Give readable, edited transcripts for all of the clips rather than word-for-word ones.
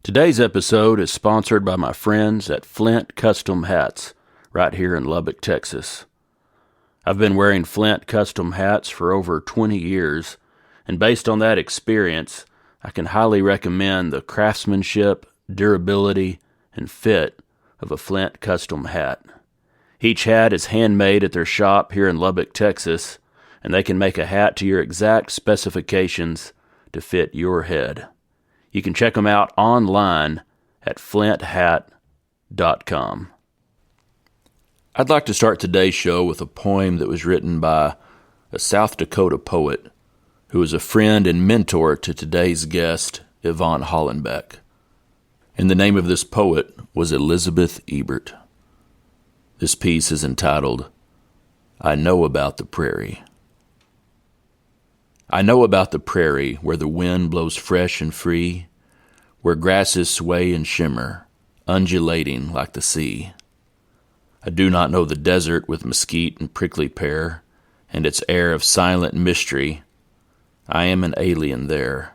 Today's episode is sponsored by my friends at Flint Custom Hats, right here in Lubbock, Texas. I've been wearing Flint custom hats for over 20 years, and based on that experience, I can highly recommend the craftsmanship, durability, and fit of a Flint custom hat. Each hat is handmade at their shop here in Lubbock, Texas, and they can make a hat to your exact specifications to fit your head. You can check them out online at flinthat.com. I'd like to start today's show with a poem that was written by a South Dakota poet who is a friend and mentor to today's guest, Yvonne Hollenbeck. And the name of this poet was Elizabeth Ebert. This piece is entitled, I Know About the Prairie. I know about the prairie where the wind blows fresh and free, where grasses sway and shimmer, undulating like the sea. I do not know the desert with mesquite and prickly pear, and its air of silent mystery. I am an alien there.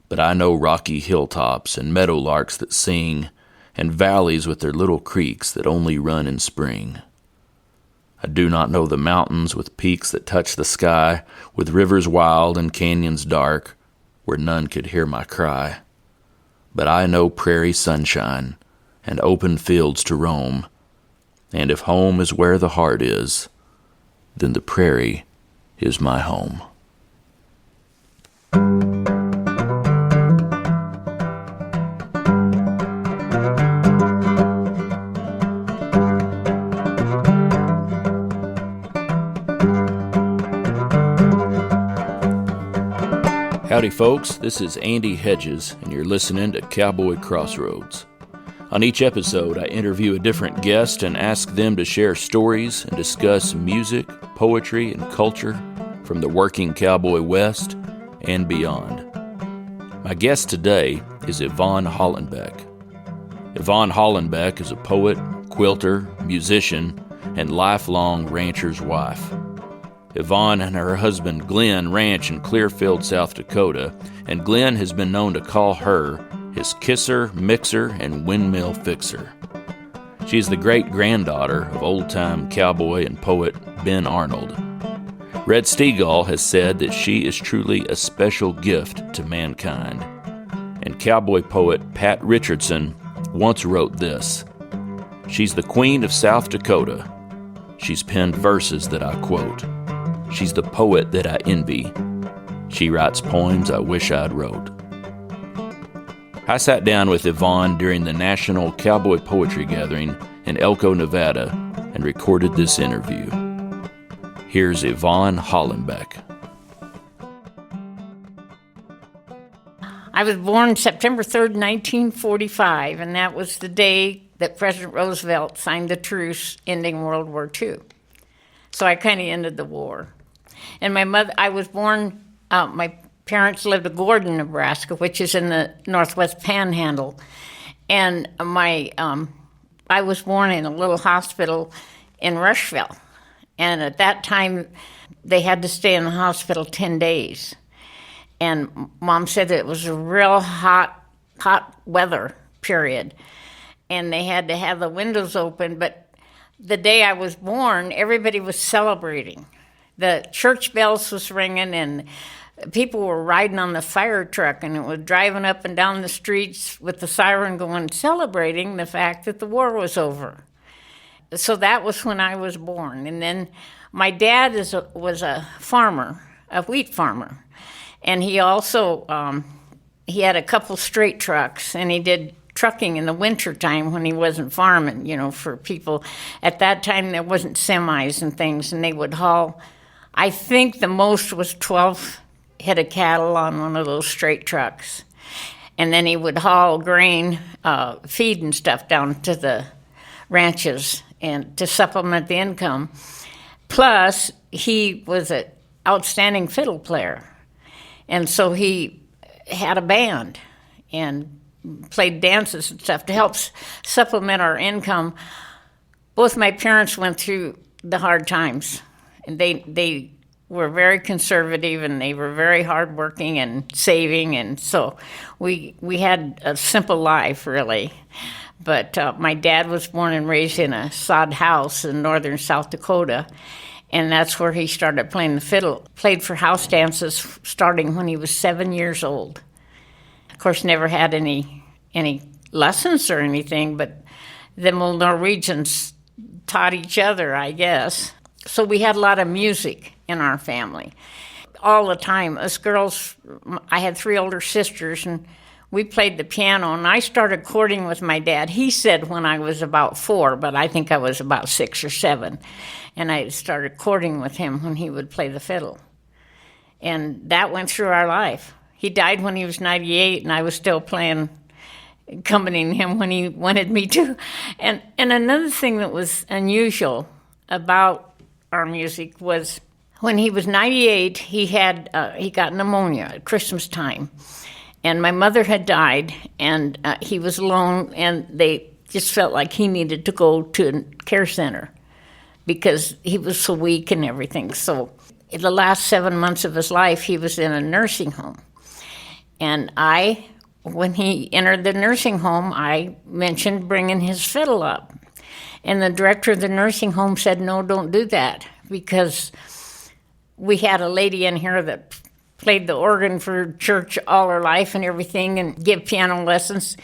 But I know rocky hilltops and meadowlarks that sing, and valleys with their little creeks that only run in spring. I do not know the mountains with peaks that touch the sky, with rivers wild and canyons dark, where none could hear my cry. But I know prairie sunshine and open fields to roam, and if home is where the heart is, then the prairie is my home. Howdy folks, this is Andy Hedges, and you're listening to Cowboy Crossroads. On each episode, I interview a different guest and ask them to share stories and discuss music, poetry, and culture from the working cowboy west and beyond. My guest today is Yvonne Hollenbeck. Yvonne Hollenbeck is a poet, quilter, musician, and lifelong rancher's wife. Yvonne and her husband Glenn ranch in Clearfield, South Dakota, and Glenn has been known to call her his kisser, mixer, and windmill fixer. She is the great-granddaughter of old-time cowboy and poet Ben Arnold. Red Steagall has said that she is truly a special gift to mankind. And cowboy poet Pat Richardson once wrote this, "She's the queen of South Dakota. She's penned verses that I quote. She's the poet that I envy. She writes poems I wish I'd wrote." I sat down with Yvonne during the National Cowboy Poetry Gathering in Elko, Nevada, and recorded this interview. Here's Yvonne Hollenbeck. I was born September 3rd, 1945, and that was the day that President Roosevelt signed the truce ending World War II. So I kind of ended the war. And I was born, my parents lived in Gordon, Nebraska, which is in the Northwest Panhandle. And I was born in a little hospital in Rushville. And at that time, they had to stay in the hospital 10 days. And Mom said that it was a real hot weather period. And they had to have the windows open. But the day I was born, everybody was celebrating. The church bells was ringing, and people were riding on the fire truck, and it was driving up and down the streets with the siren going, celebrating the fact that the war was over. So that was when I was born. And then my dad was a farmer, a wheat farmer. And he also, he had a couple straight trucks, and he did trucking in the wintertime when he wasn't farming, for people. At that time, there wasn't semis and things, and they would haul, I think the most was 12 head of cattle on one of those straight trucks. And then he would haul grain, feed and stuff down to the ranches and to supplement the income. Plus, he was an outstanding fiddle player. And so he had a band and played dances and stuff to help supplement our income. Both my parents went through the hard times. And they were very conservative, and they were very hardworking and saving, and so we had a simple life, really. But my dad was born and raised in a sod house in northern South Dakota, and that's where he started playing the fiddle. Played for house dances starting when he was 7 years old. Of course, never had any lessons or anything, but them old Norwegians taught each other, I guess. So we had a lot of music in our family. All the time, us girls, I had 3 older sisters, and we played the piano, and I started courting with my dad. He said when I was about 4, but I think I was about 6 or 7. And I started courting with him when he would play the fiddle. And that went through our life. He died when he was 98, and I was still playing, accompanying him when he wanted me to. And another thing that was unusual about our music was when he was 98, he got pneumonia at Christmas time. And my mother had died, and he was alone, and they just felt like he needed to go to a care center because he was so weak and everything. So in the last 7 months of his life, he was in a nursing home. And when he entered the nursing home, I mentioned bringing his fiddle up. And the director of the nursing home said, no, don't do that, because we had a lady in here that played the organ for church all her life and everything and give piano lessons.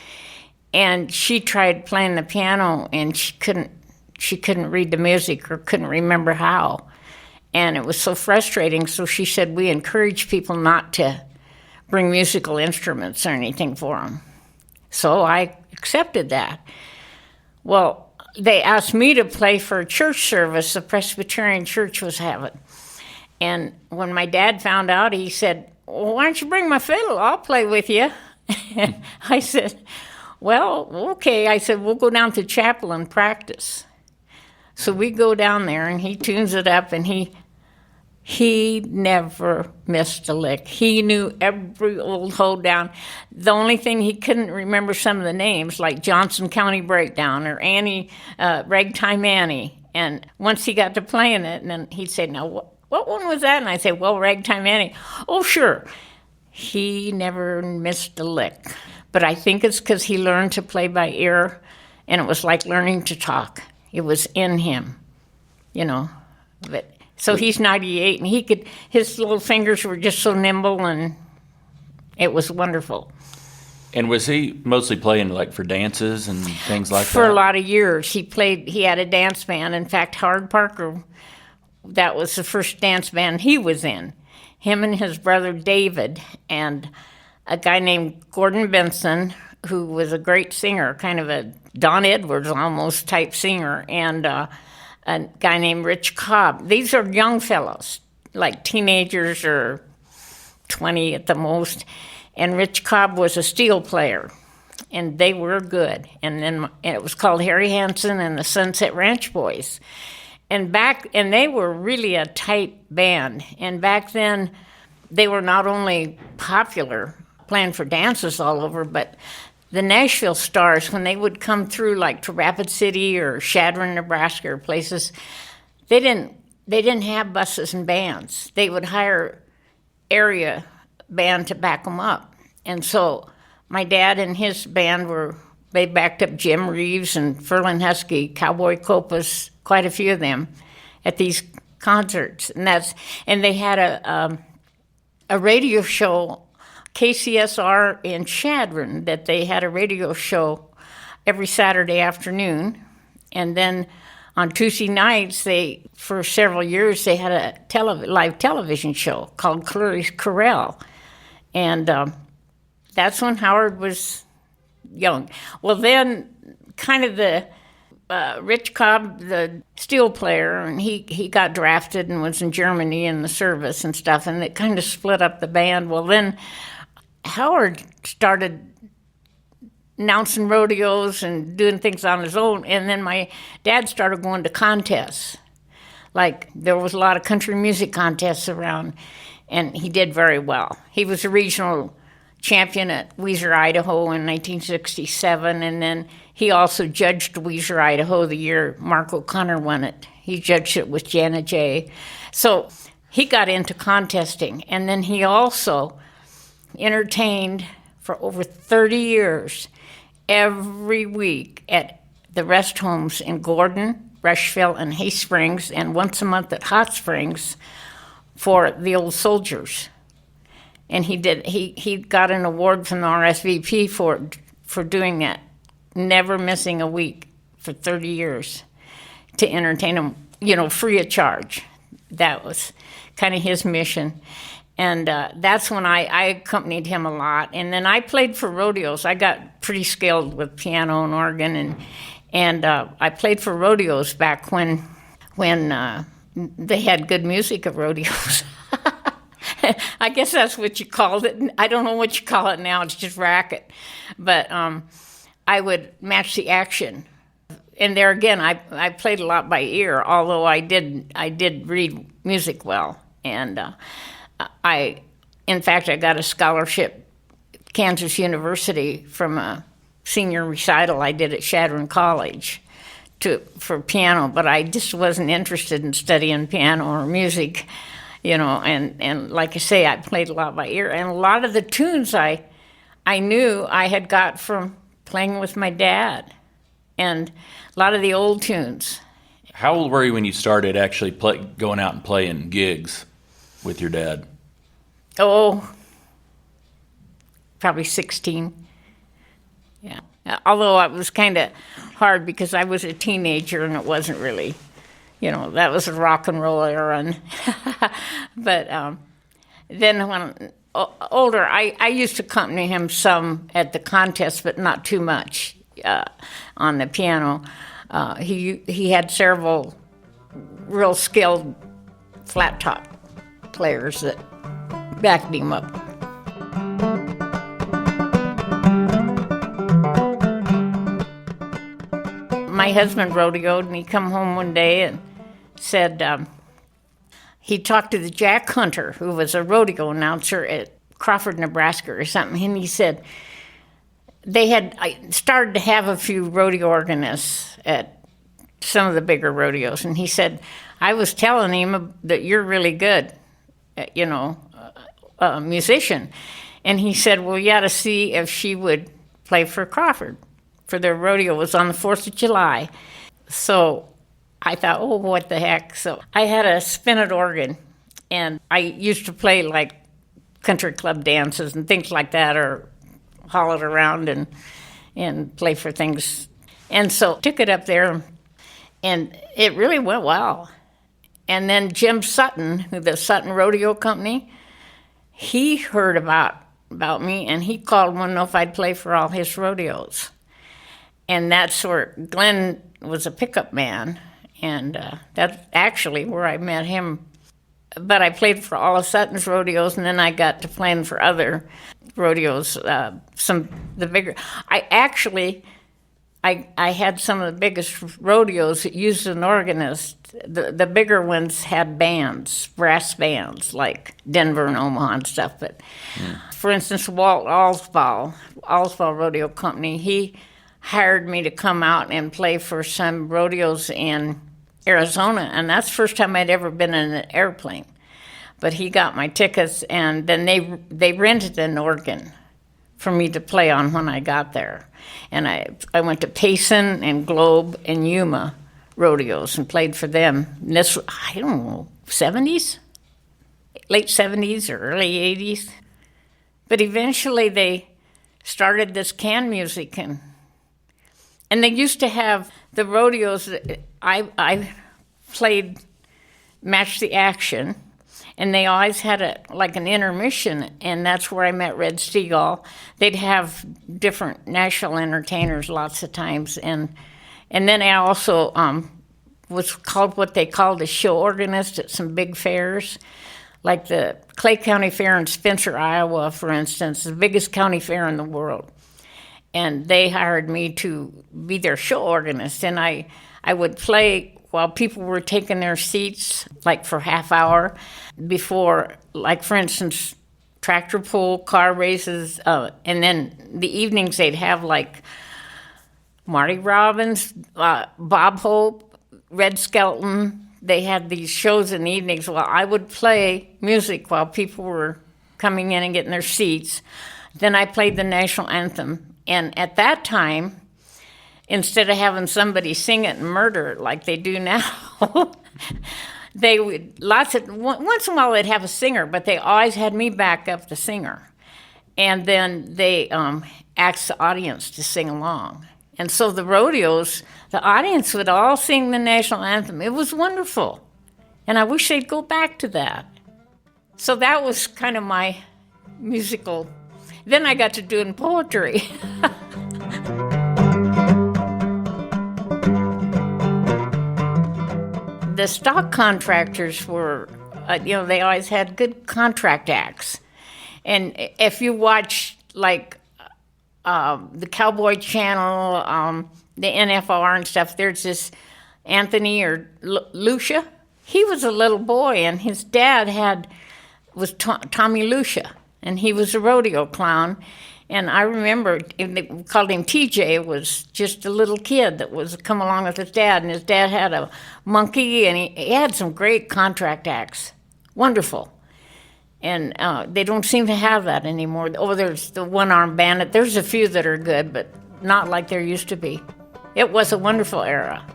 And she tried playing the piano, and she couldn't read the music or couldn't remember how. And it was so frustrating. So she said, we encourage people not to bring musical instruments or anything for them. So I accepted that. Well, they asked me to play for a church service the Presbyterian church was having. And when my dad found out, he said, well, why don't you bring my fiddle? I'll play with you. I said, well, okay. I said, we'll go down to chapel and practice. So we go down there, and he tunes it up, and he never missed a lick. He knew every old hold down. The only thing he couldn't remember some of the names, like Johnson County Breakdown or Annie, Ragtime Annie. And once he got to playing it, and then he'd say, now, what one was that? And I'd say, well, Ragtime Annie. Oh, sure. He never missed a lick. But I think it's because he learned to play by ear, and it was like learning to talk. It was in him, But so he's 98, and his little fingers were just so nimble, and it was wonderful. And was he mostly playing like for dances and things like that? For a lot of years. He had a dance band. In fact, Howard Parker, that was the first dance band he was in. Him and his brother David, and a guy named Gordon Benson, who was a great singer, kind of a Don Edwards almost type singer, and a guy named Rich Cobb. These are young fellows, like teenagers or 20 at the most. And Rich Cobb was a steel player, and they were good. And then it was called Harry Hansen and the Sunset Ranch Boys. And they were really a tight band. And back then, they were not only popular, playing for dances all over, but the Nashville stars, when they would come through, like to Rapid City or Chadron, Nebraska, or places, they didn't have buses and bands. They would hire area band to back them up. And so my dad and his band they backed up Jim Reeves and Ferlin Husky, Cowboy Copas, quite a few of them at these concerts. And they had a radio show, KCSR in Chadron, that they had a radio show every Saturday afternoon. And then on Tuesday nights, for several years, they had a live television show called Clury's Corral. And that's when Howard was young. Well, then kind of the Rich Cobb, the steel player, and he got drafted and was in Germany in the service and stuff, and it kind of split up the band. Well, then Howard started announcing rodeos and doing things on his own, and then my dad started going to contests. Like, there was a lot of country music contests around, and he did very well. He was a regional champion at Weiser, Idaho in 1967, and then he also judged Weiser, Idaho the year Mark O'Connor won it. He judged it with Janet J. So he got into contesting, and then he also entertained for over 30 years every week at the rest homes in Gordon, Rushville, and Hay Springs, and once a month at Hot Springs for the old soldiers. And he got an award from the RSVP for doing that, never missing a week for 30 years to entertain them, free of charge. That was kind of his mission. And that's when I accompanied him a lot. And then I played for rodeos. I got pretty skilled with piano and organ, and I played for rodeos back when they had good music at rodeos. I guess that's what you called it. I don't know what you call it now. It's just racket. But I would match the action. And there again, I played a lot by ear, although I did read music well. And in fact, I got a scholarship at Kansas University from a senior recital I did at Shadron College for piano, but I just wasn't interested in studying piano or music, and like I say, I played a lot by ear. And a lot of the tunes I knew I had got from playing with my dad, and a lot of the old tunes. How old were you when you started actually going out and playing gigs with your dad? Oh, probably 16. Yeah. Although it was kind of hard because I was a teenager and it wasn't really, that was a rock and roll era. But then when older, I used to accompany him some at the contest, but not too much on the piano. He had several real skilled flat top players that backed him up. My husband rodeoed, and he come home one day and said he talked to the Jack Hunter, who was a rodeo announcer at Crawford, Nebraska or something, and he said I started to have a few rodeo organists at some of the bigger rodeos, and he said, I was telling him that you're really good, a musician. And he said, well, you ought to see if she would play for Crawford, for their rodeo. It was on the 4th of July. So I thought, oh, what the heck. So I had a spinet organ, and I used to play like country club dances and things like that, or haul it around and play for things. And so took it up there, and it really went well. And then Jim Sutton, who the Sutton Rodeo Company, he heard about me, and he called, wanted to know if I'd play for all his rodeos. And that's where Glenn was a pickup man, and that's actually where I met him. But I played for all of Sutton's rodeos, and then I got to playing for other rodeos, the bigger. I had some of the biggest rodeos that used an organist. The bigger ones had bands, brass bands, like Denver and Omaha and stuff. But for instance, Walt Allsbaugh Rodeo Company, he hired me to come out and play for some rodeos in Arizona, and that's the first time I'd ever been in an airplane. But he got my tickets, and then they rented an organ for me to play on when I got there. And I went to Payson and Globe and Yuma rodeos and played for them. And this, I don't know, 70s? Late 70s or early 80s. But eventually they started this can music, and they used to have the rodeos that I played Match the Action, and they always had an intermission, and that's where I met Red Stegall. They'd have different national entertainers lots of times, and then I also was called what they called a show organist at some big fairs, like the Clay County Fair in Spencer, Iowa, for instance, the biggest county fair in the world. And they hired me to be their show organist, and I would play while people were taking their seats, like for half hour before, like for instance, tractor pull, car races, and then the evenings they'd have like Marty Robbins, Bob Hope, Red Skelton, they had these shows in the evenings. Well, I would play music while people were coming in and getting their seats. Then I played the national anthem. And at that time, instead of having somebody sing it and murder it like they do now, they would, once in a while they'd have a singer, but they always had me back up the singer. And then they asked the audience to sing along. And so the rodeos, the audience would all sing the national anthem. It was wonderful. And I wish they'd go back to that. So that was kind of my musical. Then I got to doing poetry. The stock contractors were, they always had good contract acts. And if you watch, like, the Cowboy Channel, the NFR and stuff, there's this Anthony or Lucia. He was a little boy, and his dad was Tommy Lucia, and he was a rodeo clown. And I remember they called him TJ. Was just a little kid that was come along with his dad, and his dad had a monkey, and he had some great contract acts. Wonderful. And they don't seem to have that anymore. Oh, there's the one-armed bandit. There's a few that are good, but not like there used to be. It was a wonderful era.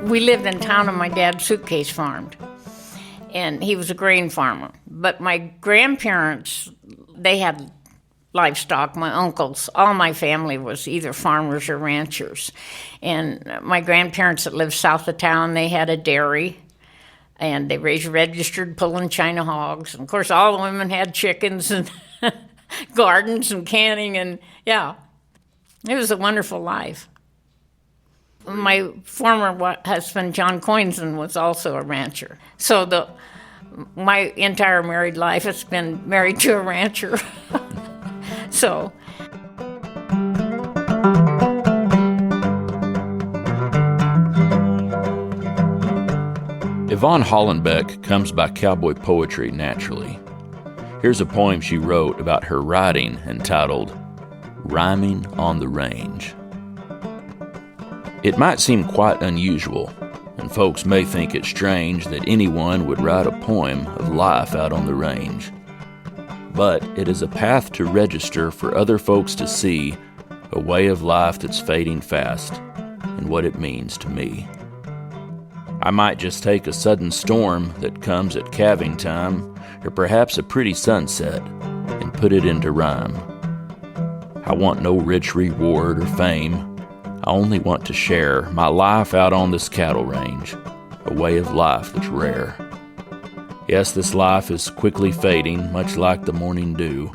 We lived in town and my dad suitcase farmed. And he was a grain farmer. But my grandparents, they had livestock. My uncles, all my family was either farmers or ranchers. And my grandparents that lived south of town, they had a dairy. And they raised registered pulling China hogs. And of course, all the women had chickens and gardens and canning. And yeah, it was a wonderful life. My former husband, John Coinson, was also a rancher. So my entire married life has been married to a rancher. So. Yvonne Hollenbeck comes by cowboy poetry naturally. Here's a poem she wrote about her riding entitled Rhyming on the Range. It might seem quite unusual, and folks may think it strange that anyone would write a poem of life out on the range. But it is a path to register for other folks to see a way of life that's fading fast and what it means to me. I might just take a sudden storm that comes at calving time, or perhaps a pretty sunset, and put it into rhyme. I want no rich reward or fame. I only want to share my life out on this cattle range, a way of life that's rare. Yes, this life is quickly fading, much like the morning dew,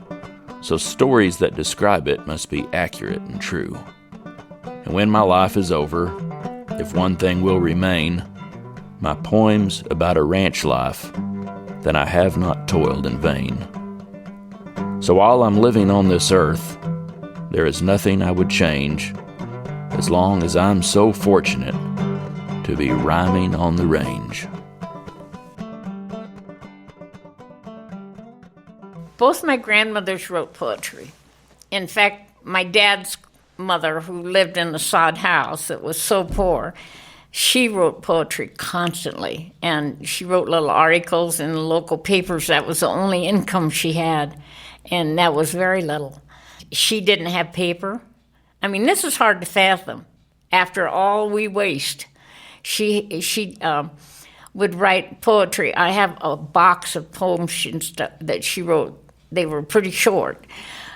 so stories that describe it must be accurate and true. And when my life is over, if one thing will remain, my poems about a ranch life, then I have not toiled in vain. So while I'm living on this earth, there is nothing I would change, as long as I'm so fortunate to be rhyming on the range. Both my grandmothers wrote poetry. In fact, my dad's mother, who lived in a sod house that was so poor, she wrote poetry constantly. And she wrote little articles in the local papers. That was the only income she had. And that was very little. She didn't have paper. I mean, this is hard to fathom. After all we waste, she would write poetry. I have a box of poems and stuff that she wrote. They were pretty short,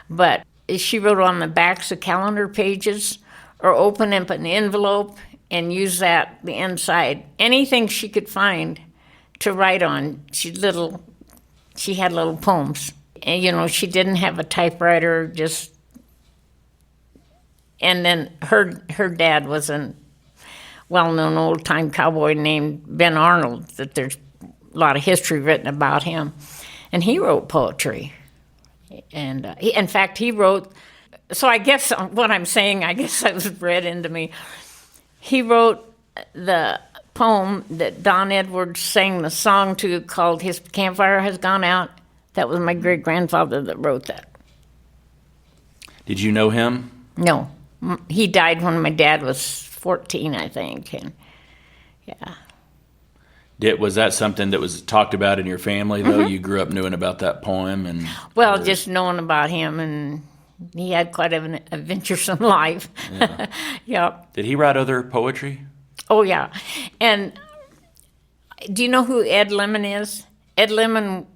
but she wrote on the backs of calendar pages or open up an envelope and use the inside. Anything she could find to write on, she had little poems. And, she didn't have a typewriter, and then her dad was a well-known old-time cowboy named Ben Arnold, that there's a lot of history written about him. And he wrote poetry. And in fact, he wrote, so I guess what I'm saying, I guess that was bred into me. He wrote the poem that Don Edwards sang the song to called His Campfire Has Gone Out. That was my great-grandfather that wrote that. Did you know him? No. He died when my dad was 14, I think, and yeah. Was that something that was talked about in your family, though? You grew up knowing about that poem? Just knowing about him, and he had quite an adventuresome life. Yeah. Yep. Did he write other poetry? Oh, yeah. And do you know who Ed Lemon is? Ed Lemon,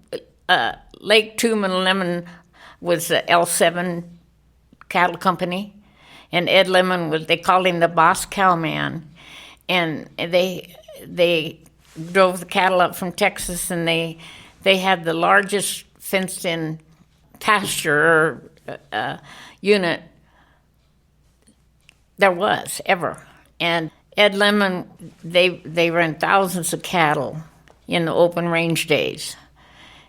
Lake Tomb and Lemon was the L7 cattle company. And Ed Lemon they called him the boss cowman. And they drove the cattle up from Texas, and they had the largest fenced-in pasture unit there was ever. And Ed Lemon, they ran thousands of cattle in the open range days.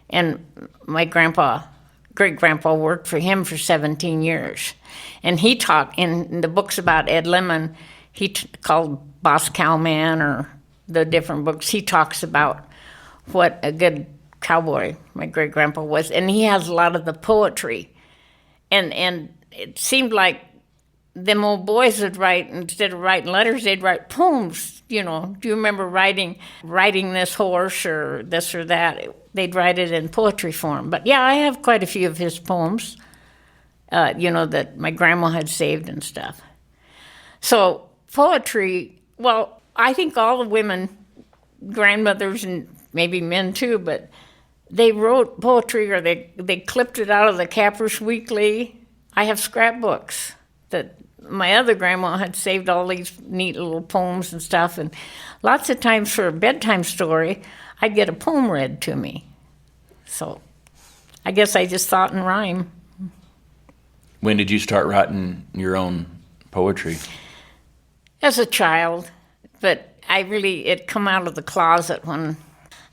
And my great-grandpa worked for him for 17 years. And he talked, in the books about Ed Lemon, called Boss Cowman or the different books, he talks about what a good cowboy my great-grandpa was. And he has a lot of the poetry. And it seemed like them old boys would write, instead of writing letters, they'd write poems. Do you remember riding this horse or this or that? They'd write it in poetry form. But yeah, I have quite a few of his poems, that my grandma had saved and stuff. So poetry, well, I think all the women, grandmothers and maybe men too, but they wrote poetry or they clipped it out of the Cappers Weekly. I have scrapbooks that my other grandma had saved all these neat little poems and stuff. And lots of times for a bedtime story, I'd get a poem read to me. So I guess I just thought in rhyme. When did you start writing your own poetry? As a child, but it come out of the closet when,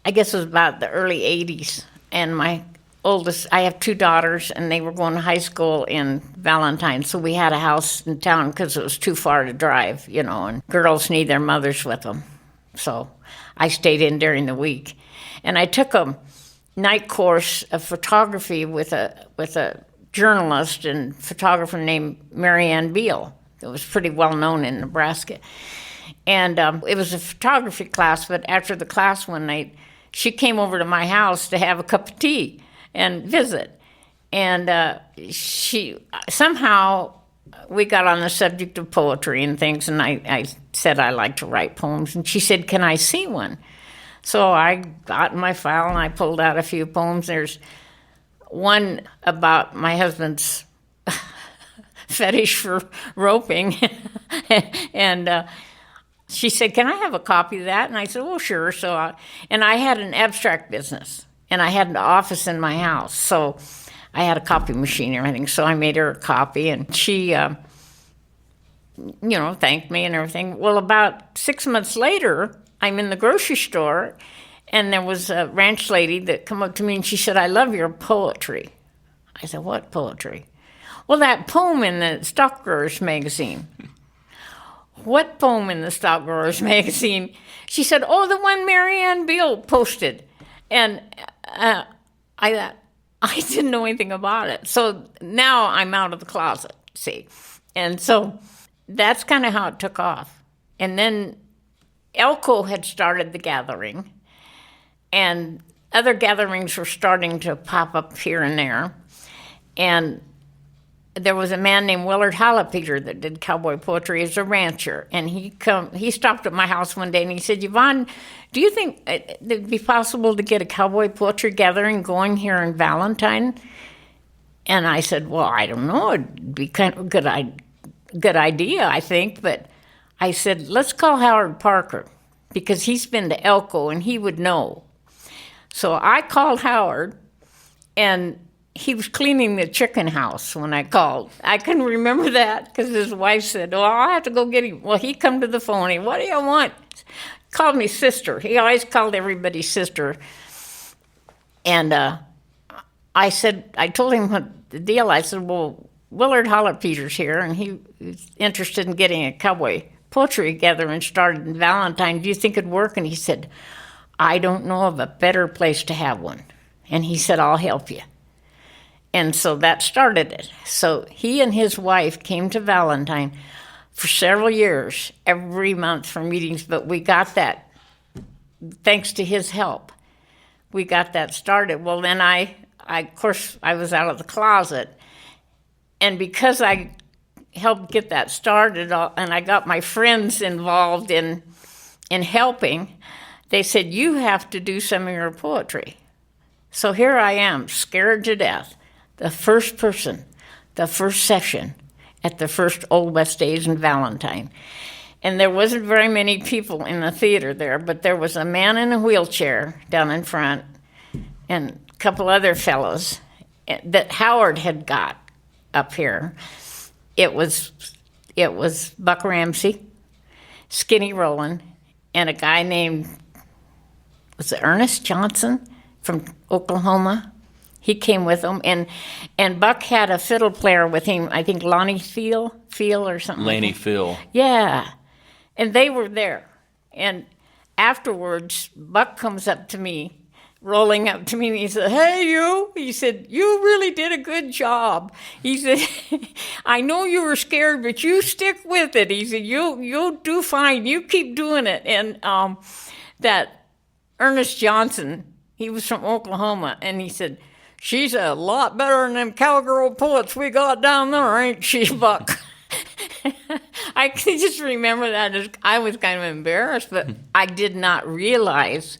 I guess it was about the early 80s. And my oldest, I have two daughters, and they were going to high school in Valentine. So we had a house in town because it was too far to drive, and girls need their mothers with them. So I stayed in during the week. And I took a night course of photography with a journalist and photographer named Mary Ann Beal. It was pretty well known in Nebraska. And it was a photography class, but after the class one night, she came over to my house to have a cup of tea and visit. And somehow we got on the subject of poetry and things, and I said I like to write poems. And she said, "Can I see one?" So I got in my file and I pulled out a few poems. There's one about my husband's fetish for roping. And she said, "Can I have a copy of that?" And I said, "Well, sure." So I had an abstract business, and I had an office in my house. So I had a copy machine and everything. So I made her a copy, and she, thanked me and everything. Well, about 6 months later, I'm in the grocery store, and there was a ranch lady that come up to me, and she said, "I love your poetry." I said, "What poetry?" "Well, that poem in the Stock Growers magazine." "What poem in the Stock Growers magazine?" She said, "Oh, the one Mary Ann Beal posted." And I didn't know anything about it. So now I'm out of the closet, see. And so that's kind of how it took off. And then Elko had started the gathering, and other gatherings were starting to pop up here and there. And there was a man named Willard Hollenbeck that did cowboy poetry as a rancher, and he stopped at my house one day and he said, "Yvonne, do you think it'd be possible to get a cowboy poetry gathering going here in Valentine?" And I said, "Well, I don't know. It'd be kind of a good idea, I think." But I said, "Let's call Howard Parker, because he's been to Elko and he would know." So I called Howard, and he was cleaning the chicken house when I called. I couldn't remember that because his wife said, "Oh, I'll have to go get him." Well, he come to the phone. "What do you want?" Called me sister. He always called everybody sister. And I told him what the deal. I said, "Well, Willard Hollenbeck's here, and he was interested in getting a cowboy poetry gathering started in Valentine. Do you think it'd work?" And he said, "I don't know of a better place to have one." And he said, "I'll help you." And so that started it. So he and his wife came to Valentine for several years, every month for meetings, but we got that, thanks to his help, we got that started. Well, then I of course, I was out of the closet. And because I helped get that started, and I got my friends involved in helping, they said, you have to do some of your poetry. So here I am, scared to death, the first person, the first session at the first Old West Days in Valentine. And there wasn't very many people in the theater there, but there was a man in a wheelchair down in front and a couple other fellows that Howard had got up here. It was Buck Ramsey, Skinny Rowland, and a guy named, was it Ernest Johnson from Oklahoma? He came with them, and Buck had a fiddle player with him, I think Lonnie Phil or something. Laney like Phil. Yeah, and they were there. And afterwards, Buck comes up to me, rolling up to me, and he said, hey, you. He said, you really did a good job. He said, I know you were scared, but you stick with it. He said, you'll do fine. You keep doing it. And that Ernest Johnson, he was from Oklahoma, and he said, she's a lot better than them cowgirl poets we got down there, ain't she, Buck? I can just remember that as I was kind of embarrassed, but I did not realize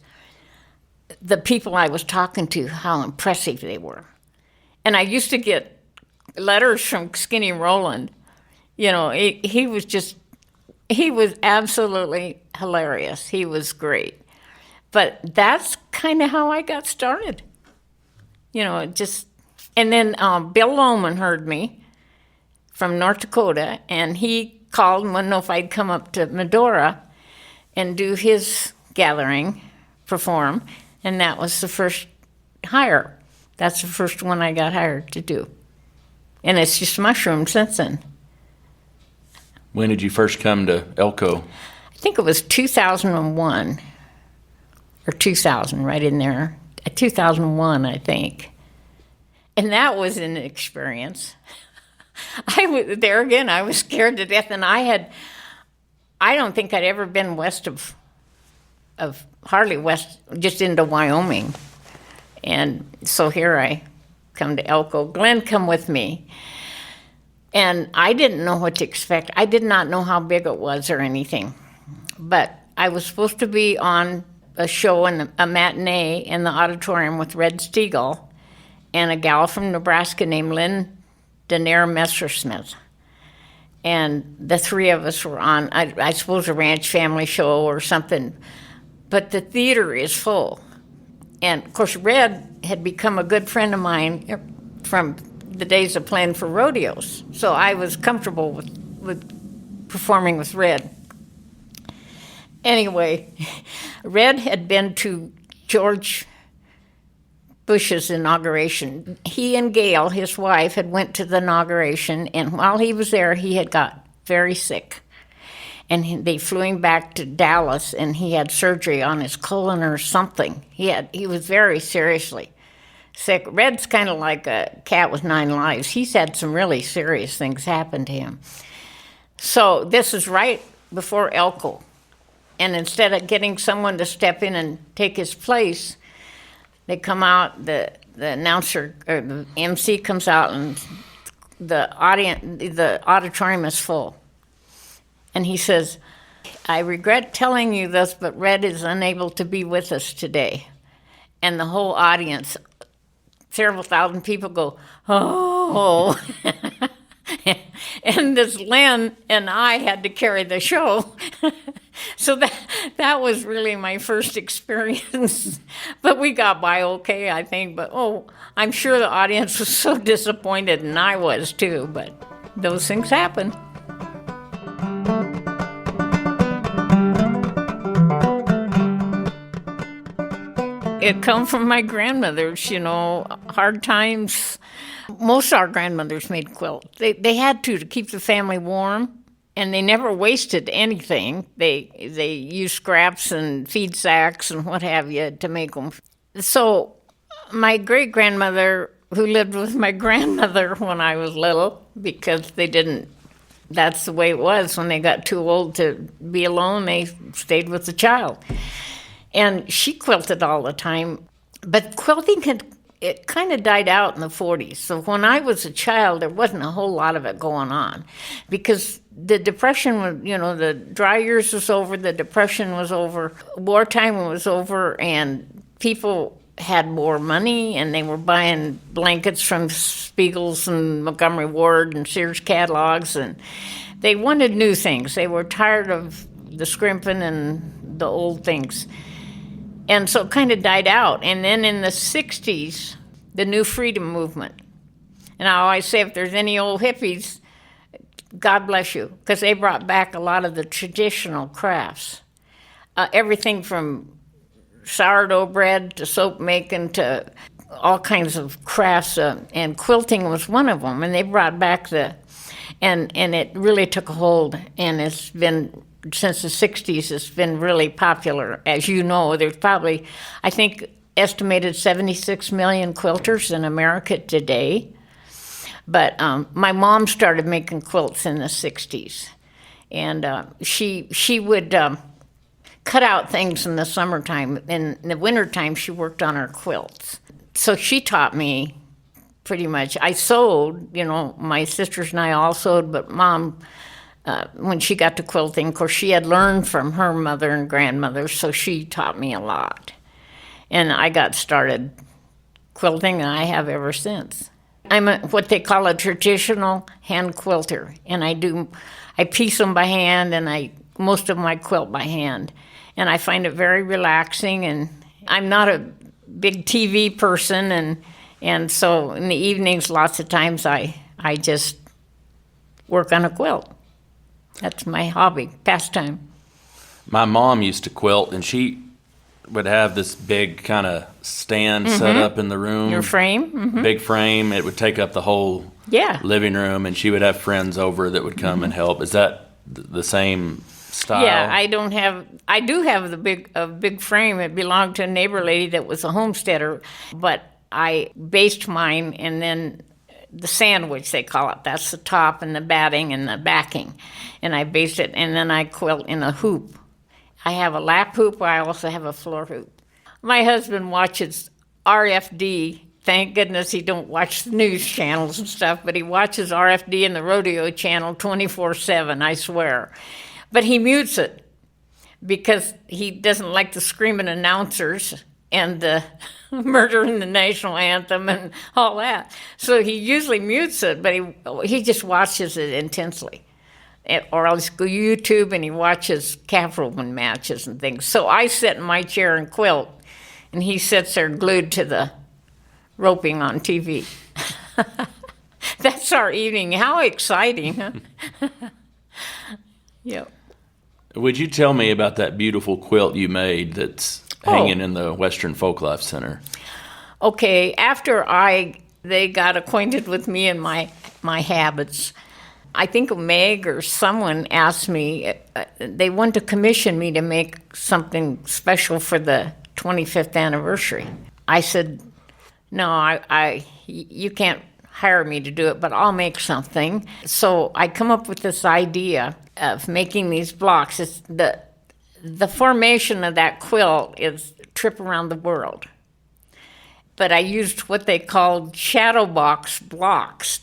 the people I was talking to, how impressive they were. And I used to get letters from Skinny Rowland. You know, he was absolutely hilarious. He was great. But that's kind of how I got started. You know, and then Bill Lohman heard me from North Dakota, and he called and wanted to know if I'd come up to Medora and do his gathering, perform, and that was the first hire. That's the first one I got hired to do. And it's just mushroomed since then. When did you first come to Elko? I think it was 2001 or 2000, right in there. 2001, I think. And that was an experience. I was scared to death, and I don't think I'd ever been west of hardly west, just into Wyoming. And so here I come to Elko. Glenn come with me. And I didn't know what to expect. I did not know how big it was or anything. But I was supposed to be on a show, a matinee in the auditorium with Red Stiegel and a gal from Nebraska named Lynn Danair Messersmith. And the three of us were on, I suppose, a ranch family show or something. But the theater is full. And, of course, Red had become a good friend of mine from the days of playing for rodeos. So I was comfortable with performing with Red. Anyway, Red had been to George Bush's inauguration. He and Gail, his wife, had went to the inauguration, and while he was there, he had got very sick. And they flew him back to Dallas, and he had surgery on his colon or something. He was very seriously sick. Red's kind of like a cat with 9 lives. He's had some really serious things happen to him. So this is right before Elko. And instead of getting someone to step in and take his place, they come out, the announcer, or the MC comes out, and the auditorium is full. And he says, I regret telling you this, but Red is unable to be with us today. And the whole audience, several thousand people go, oh. And this Len and I had to carry the show. So that was really my first experience. But we got by okay, I think. But, I'm sure the audience was so disappointed, and I was too. But those things happen. It come from my grandmothers, hard times. Most of our grandmothers made quilts. They had to keep the family warm, and they never wasted anything. They used scraps and feed sacks and what have you to make them. So my great-grandmother who lived with my grandmother when I was little because that's the way it was. When they got too old to be alone, they stayed with the child. And she quilted all the time. But quilting it kind of died out in the 40s. So when I was a child, there wasn't a whole lot of it going on because the Depression was, the dry years was over, the Depression was over, wartime was over, and people had more money, and they were buying blankets from Spiegel's and Montgomery Ward and Sears catalogs, and they wanted new things. They were tired of the scrimping and the old things. And so it kind of died out. And then in the 60s, the New Freedom Movement. And I always say, if there's any old hippies, God bless you, because they brought back a lot of the traditional crafts. Everything from sourdough bread to soap making to all kinds of crafts, and quilting was one of them. And they brought back and it really took a hold, and it's been, since the 60s, it's been really popular. As you know, there's probably, I think, estimated 76 million quilters in America today. But my mom started making quilts in the 60s. And she would cut out things in the summertime. In the wintertime, she worked on her quilts. So she taught me pretty much. I sewed, my sisters and I all sewed, but Mom, when she got to quilting, of course, she had learned from her mother and grandmother, so she taught me a lot. And I got started quilting, and I have ever since. I'm what they call a traditional hand quilter, and I piece them by hand, and most of my quilt by hand. And I find it very relaxing, and I'm not a big TV person, and so in the evenings, lots of times I just work on a quilt. That's my hobby, pastime. My mom used to quilt, and she would have this big kind of stand set up in the room. Your frame? Mm-hmm. Big frame. It would take up the whole living room, and she would have friends over that would come and help. Is that the same style? Yeah, I do have a big frame. It belonged to a neighbor lady that was a homesteader, but I based mine, and then the sandwich, they call it. That's the top and the batting and the backing. And I based it, and then I quilt in a hoop. I have a lap hoop. I also have a floor hoop. My husband watches RFD. Thank goodness he don't watch the news channels and stuff, but he watches RFD and the rodeo channel 24/7, I swear. But he mutes it because he doesn't like the screaming announcers and the murdering the national anthem and all that. So he usually mutes it, but he just watches it intensely. Or I'll just go YouTube and he watches calf roping matches and things. So I sit in my chair and quilt, and he sits there glued to the roping on TV. That's our evening. How exciting, huh? Yep. Would you tell me about that beautiful quilt you made that's hanging in the Western Folklife Center? Okay, after they got acquainted with me and my habits, I think Meg or someone asked me, they wanted to commission me to make something special for the 25th anniversary. I said, no, you can't hire me to do it, but I'll make something. So I come up with this idea of making these blocks. It's the formation of that quilt is trip around the world. But I used what they called shadow box blocks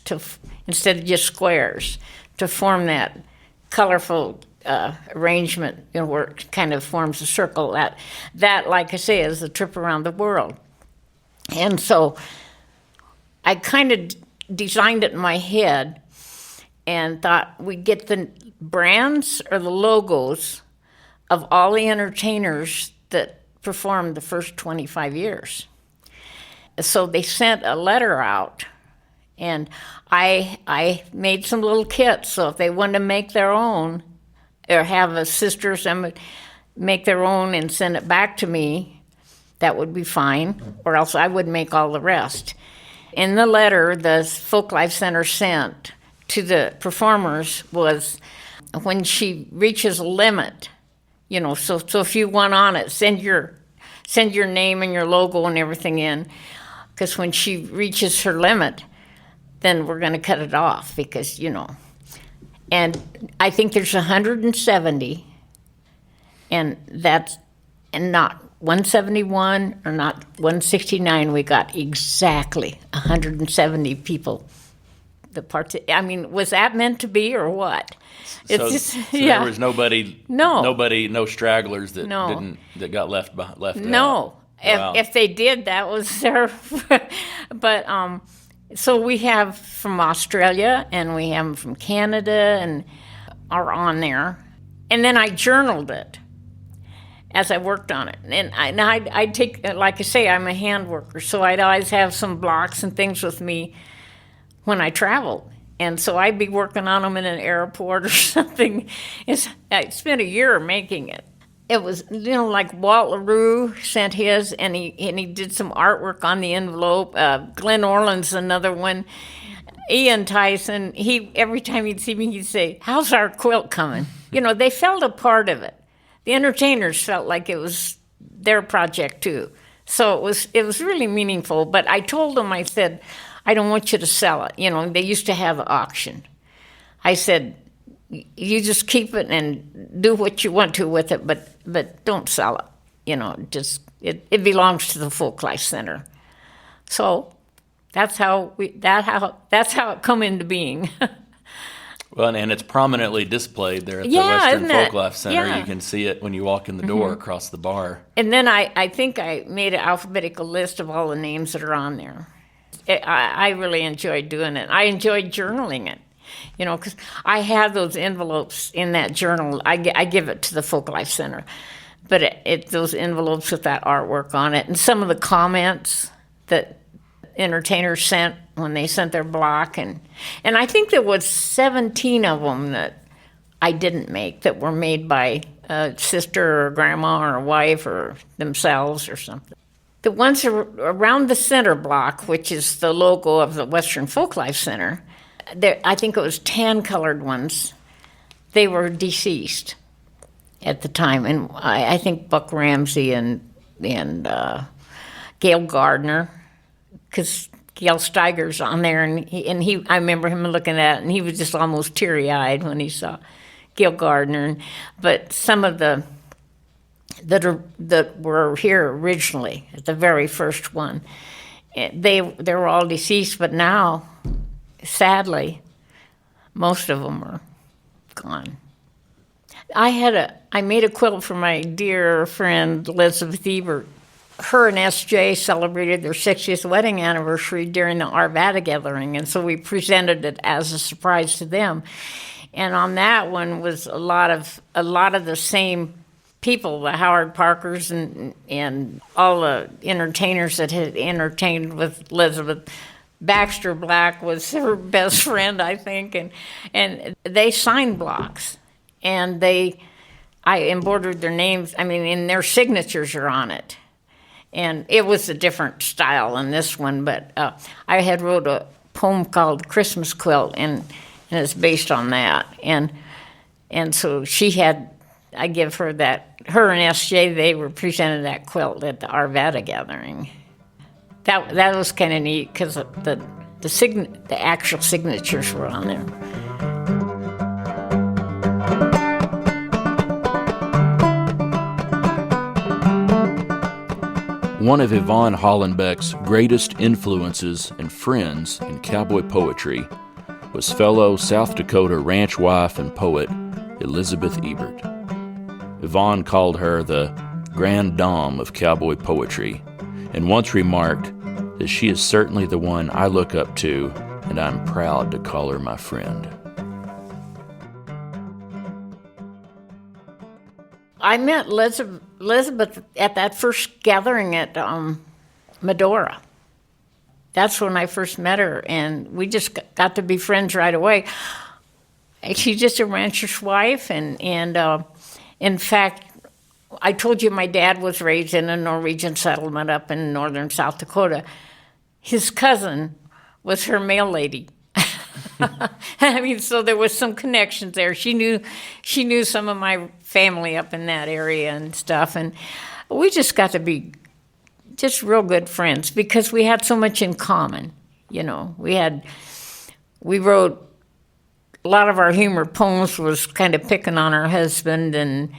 instead of just squares to form that colorful arrangement, where it kind of forms a circle. That, like I say, is the trip around the world. And so I kind of designed it in my head and thought we'd get the brands or the logos of all the entertainers that performed the first 25 years. So they sent a letter out, and I made some little kits, so if they wanted to make their own or have a sister or somebody make their own and send it back to me, that would be fine, or else I would make all the rest. In the letter the Folklife Center sent to the performers was, when she reaches a limit, so if you want on it, send your name and your logo and everything in, because when she reaches her limit, then we're going to cut it off because, And I think there's 170, and not 171 or not 169. We got exactly 170 people. Was that meant to be or what? There was nobody, no stragglers that got left out. No, wow. If they did, that was their. But so we have from Australia and we have them from Canada and are on there, and then I journaled it as I worked on it, and I'd take, like I say, I'm a hand worker, so I'd always have some blocks and things with me when I traveled. And so I'd be working on them in an airport or something. I spent a year making it. It was, like Walt LaRue sent his, and he did some artwork on the envelope. Glenn Orland's another one. Ian Tyson, every time he'd see me, he'd say, "How's our quilt coming?" They felt a part of it. The entertainers felt like it was their project too. So it was really meaningful. But I told them, I said, I don't want you to sell it. They used to have an auction. I said, you just keep it and do what you want to with it, but don't sell it. It belongs to the Folk Life Center. So that's how it come into being. Well, and it's prominently displayed there at the Western Folk Life Center. Yeah. You can see it when you walk in the door across the bar. And then I think I made an alphabetical list of all the names that are on there. I really enjoyed doing it. I enjoyed journaling it, because I have those envelopes in that journal. I give it to the Folk Life Center, but those envelopes with that artwork on it and some of the comments that entertainers sent when they sent their block, and I think there was 17 of them that I didn't make that were made by a sister or grandma or a wife or themselves or something. The ones around the center block, which is the logo of the Western Folk Life Center, I think it was tan-colored ones. They were deceased at the time, and I think Buck Ramsey and Gail Gardner, because Gail Steiger's on there, and he I remember him looking at it, and he was just almost teary-eyed when he saw Gail Gardner. But some of the that were here originally at the very first one, they were all deceased, but now, sadly, most of them are gone. I made a quilt for my dear friend Elizabeth Ebert. Her and SJ celebrated their 60th wedding anniversary during the Arvada gathering, and so we presented it as a surprise to them. And on that one was a lot of the same people, the Howard Parkers and all the entertainers that had entertained with Elizabeth. Baxter Black was her best friend, I think, and they signed blocks, and I embroidered their names. And their signatures are on it. And it was a different style than this one, but I had wrote a poem called Christmas Quilt, and it's based on that. And so I give her that. Her and SJ, they presented that quilt at the Arvada gathering. That was kind of neat because the actual signatures were on there. One of Yvonne Hollenbeck's greatest influences and friends in cowboy poetry was fellow South Dakota ranch wife and poet Elizabeth Ebert. Yvonne called her the grande dame of cowboy poetry, and once remarked that she is certainly the one I look up to, and I'm proud to call her my friend. I met Elizabeth at that first gathering at Medora. That's when I first met her, and we just got to be friends right away. She's just a rancher's wife, and in fact, I told you my dad was raised in a Norwegian settlement up in northern South Dakota. His cousin was her mail lady. So there was some connections there. She knew some of my family up in that area and stuff, and we just got to be just real good friends because we had so much in common. You know, we wrote, a lot of our humor poems was kind of picking on our husband, and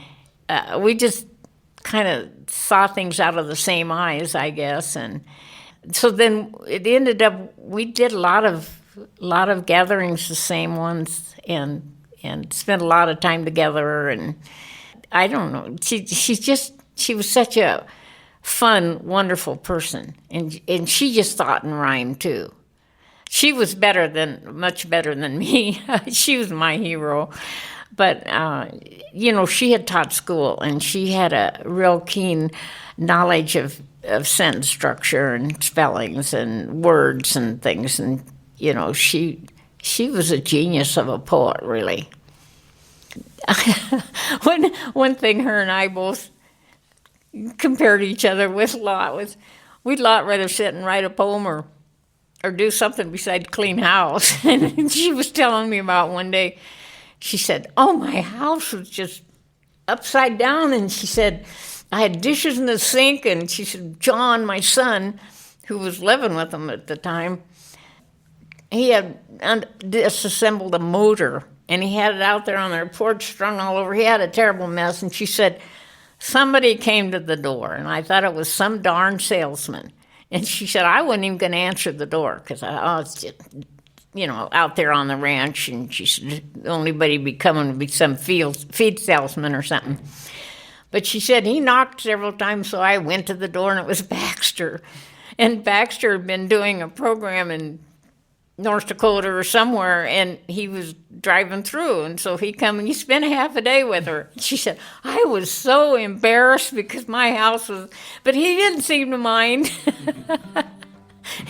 we just kind of saw things out of the same eyes, I guess. And so then it ended up, we did a lot of gatherings, the same ones, and spent a lot of time together. And I don't know, she was such a fun, wonderful person, and she just thought in rhyme too. She was much better than me. She was my hero. But, she had taught school, and she had a real keen knowledge of sentence structure and spellings and words and things. And, she was a genius of a poet, really. One thing her and I both compared each other with a lot was we'd rather sit and write a poem or do something besides clean house. And she was telling me about one day, she said, oh, my house was just upside down. And she said, I had dishes in the sink. And she said, John, my son, who was living with them at the time, he had disassembled a motor. And he had it out there on their porch, strung all over. He had a terrible mess. And she said, somebody came to the door. And I thought it was some darn salesman. And she said, I wasn't even going to answer the door because it's just, out there on the ranch. And she said, the only body be coming would be some feed salesman or something. But she said, he knocked several times, so I went to the door, and it was Baxter. And Baxter had been doing a program in North Dakota or somewhere, and he was driving through, and so he come and he spent half a day with her. She said, I was so embarrassed because my house was, but he didn't seem to mind.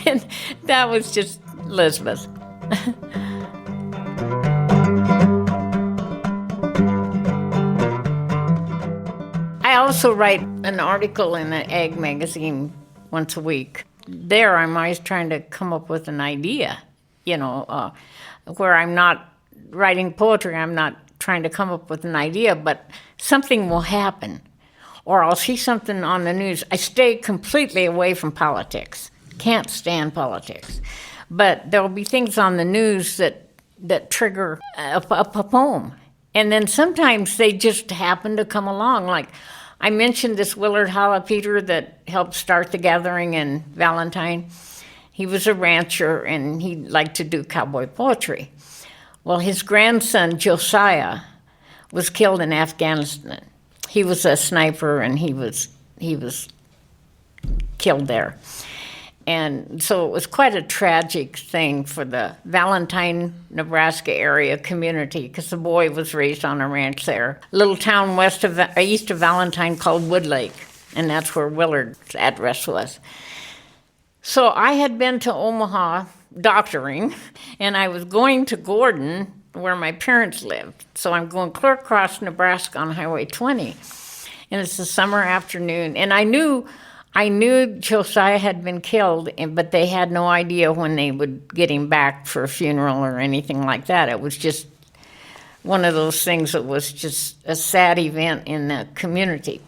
And that was just Elizabeth. I also write an article in an ag magazine once a week. There I'm always trying to come up with an idea. Where I'm not writing poetry, I'm not trying to come up with an idea, but something will happen. Or I'll see something on the news. I stay completely away from politics. Can't stand politics. But there'll be things on the news that trigger a poem. And then sometimes they just happen to come along. Like I mentioned this Willard Halapeter that helped start the gathering in Valentine. He was a rancher, and he liked to do cowboy poetry. Well, his grandson, Josiah, was killed in Afghanistan. He was a sniper, and he was killed there. And so it was quite a tragic thing for the Valentine, Nebraska area community, because the boy was raised on a ranch there. A little town east of Valentine called Woodlake, and that's where Willard's address was. So I had been to Omaha doctoring, and I was going to Gordon, where my parents lived. So I'm going clear across Nebraska on Highway 20, and it's a summer afternoon. And I knew Josiah had been killed, but they had no idea when they would get him back for a funeral or anything like that. It was just one of those things that was just a sad event in the community.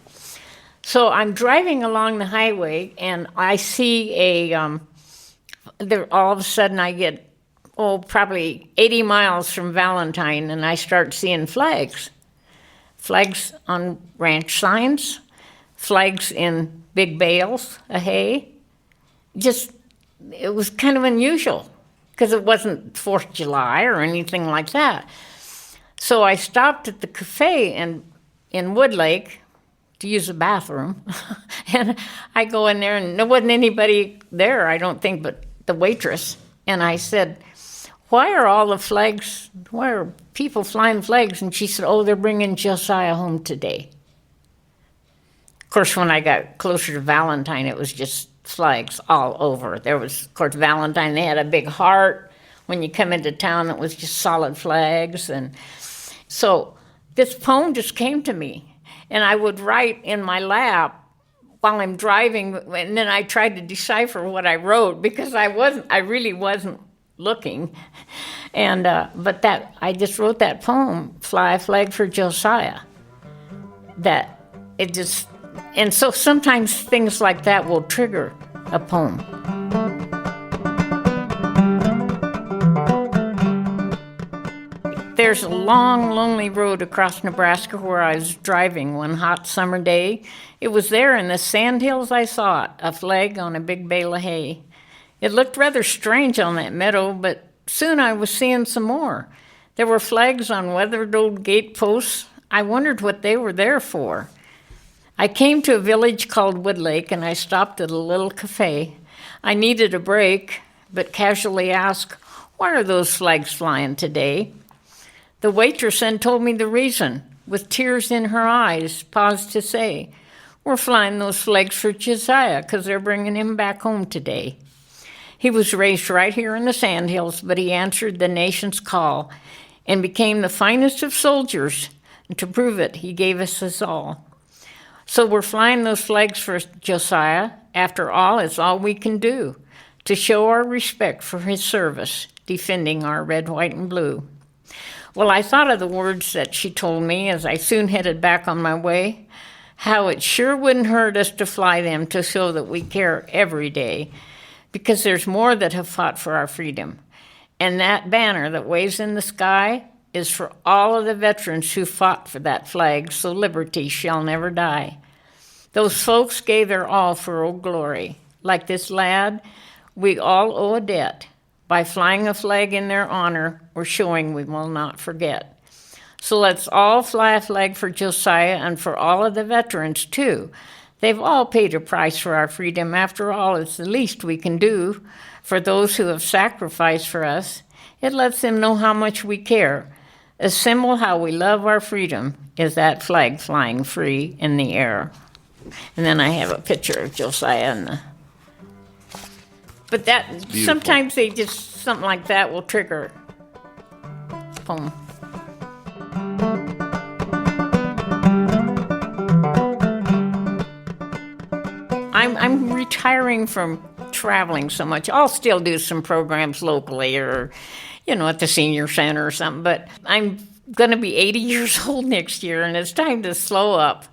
So I'm driving along the highway, and I see all of a sudden I get, probably 80 miles from Valentine, and I start seeing flags. Flags on ranch signs, flags in big bales of hay. It was kind of unusual, because it wasn't 4th of July or anything like that. So I stopped at the cafe in Woodlake to use the bathroom. And I go in there, and there wasn't anybody there, I don't think, but the waitress. And I said, why are people flying flags? And she said, they're bringing Josiah home today. Of course, when I got closer to Valentine, it was just flags all over. There was, of course, Valentine, they had a big heart. When you come into town, it was just solid flags. And so this poem just came to me. And I would write in my lap while I'm driving, and then I tried to decipher what I wrote because I really wasn't looking. And but I just wrote that poem, Fly a Flag for Josiah. That it just And so sometimes things like that will trigger a poem. There's a long, lonely road across Nebraska where I was driving one hot summer day. It was there in the sandhills I saw it, a flag on a big bale of hay. It looked rather strange on that meadow, but soon I was seeing some more. There were flags on weathered old gate posts. I wondered what they were there for. I came to a village called Woodlake, and I stopped at a little cafe. I needed a break, but casually asked, "Why are those flags flying today?" The waitress then told me the reason, with tears in her eyes, paused to say, "We're flying those flags for Josiah because they're bringing him back home today." He was raised right here in the Sandhills, but he answered the nation's call and became the finest of soldiers. And to prove it, he gave us his all. So we're flying those flags for Josiah. After all, it's all we can do to show our respect for his service, defending our red, white, and blue. Well, I thought of the words that she told me as I soon headed back on my way, how it sure wouldn't hurt us to fly them to show that we care every day, because there's more that have fought for our freedom. And that banner that waves in the sky is for all of the veterans who fought for that flag, so liberty shall never die. Those folks gave their all for Old Glory. Like this lad, we all owe a debt. By flying a flag in their honor, we're showing we will not forget. So let's all fly a flag for Josiah and for all of the veterans, too. They've all paid a price for our freedom. After all, it's the least we can do for those who have sacrificed for us. It lets them know how much we care. A symbol how we love our freedom is that flag flying free in the air. And then I have a picture of Josiah and the... But that, beautiful. Sometimes they just, something like that will trigger a poem. I'm retiring from traveling so much. I'll still do some programs locally or, at the senior center or something, but I'm going to be 80 years old next year, and it's time to slow up.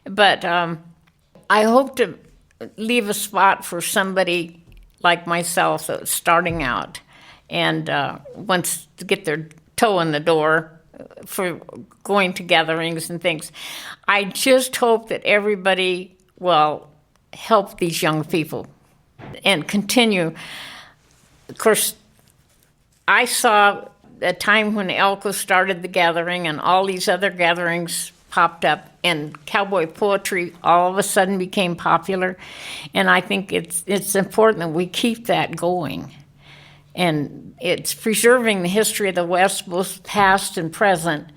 But I hope to leave a spot for somebody like myself that's starting out and wants to get their toe in the door for going to gatherings and things. I just hope that everybody will help these young people and continue. Of course, I saw a time when Elko started the gathering and all these other gatherings popped up, and cowboy poetry all of a sudden became popular. And I think it's important that we keep that going. And it's preserving the history of the West, both past and present.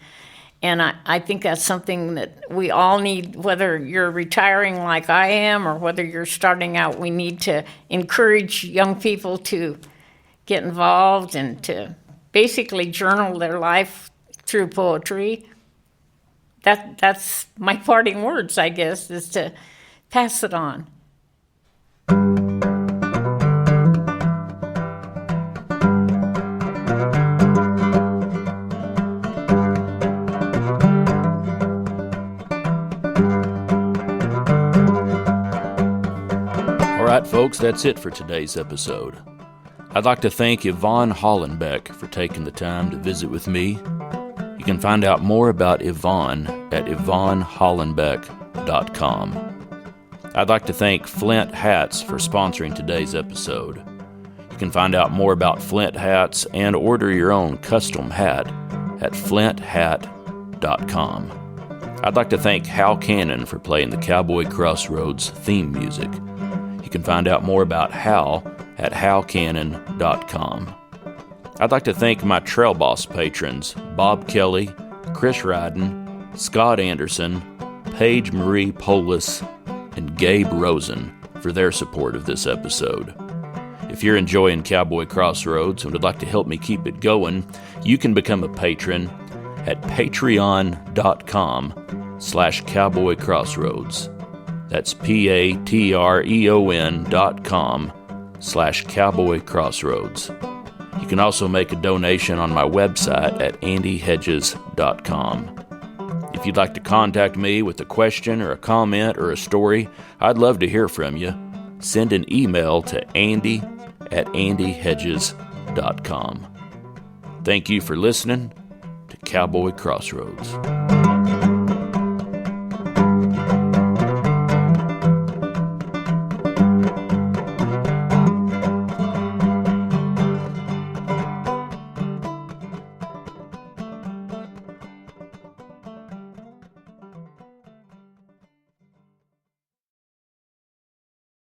And I think that's something that we all need, whether you're retiring like I am or whether you're starting out. We need to encourage young people to get involved and to basically journal their life through poetry. That's my parting words, I guess, is to pass it on. All right, folks, that's it for today's episode. I'd like to thank Yvonne Hollenbeck for taking the time to visit with me. You can find out more about Yvonne at YvonneHollenbeck.com. I'd like to thank Flint Hats for sponsoring today's episode. You can find out more about Flint Hats and order your own custom hat at FlintHat.com. I'd like to thank Hal Cannon for playing the Cowboy Crossroads theme music. You can find out more about Hal at halcannon.com. I'd like to thank my Trail Boss patrons, Bob Kelly, Chris Ryden, Scott Anderson, Paige Marie Polis, and Gabe Rosen for their support of this episode. If you're enjoying Cowboy Crossroads and would like to help me keep it going, you can become a patron at patreon.com/Cowboy Crossroads. That's patreon.com/Cowboy Crossroads. You can also make a donation on my website at andyhedges.com. If If you'd like to contact me with a question or a comment or a story, I'd love to hear from you. Send an email to andy@andyhedges.com. Thank you for listening to Cowboy Crossroads.